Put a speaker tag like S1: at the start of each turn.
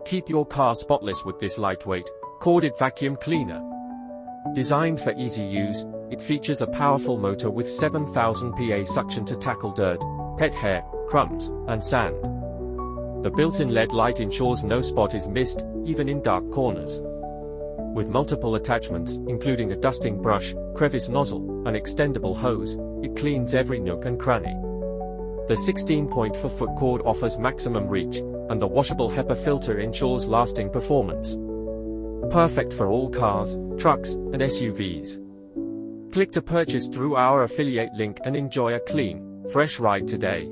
S1: Keep your car spotless with this lightweight, corded vacuum cleaner. Designed for easy use, it features a powerful motor with 7,000 PA suction to tackle dirt, pet hair, crumbs, and sand. The built-in LED light ensures no spot is missed, even in dark corners. With multiple attachments, including a dusting brush, crevice nozzle, and extendable hose, it cleans every nook and cranny. The 16.4-foot cord offers maximum reach, and the washable HEPA filter ensures lasting performance. Perfect for all cars, trucks, and SUVs. Click to purchase through our affiliate link and enjoy a clean, fresh ride today.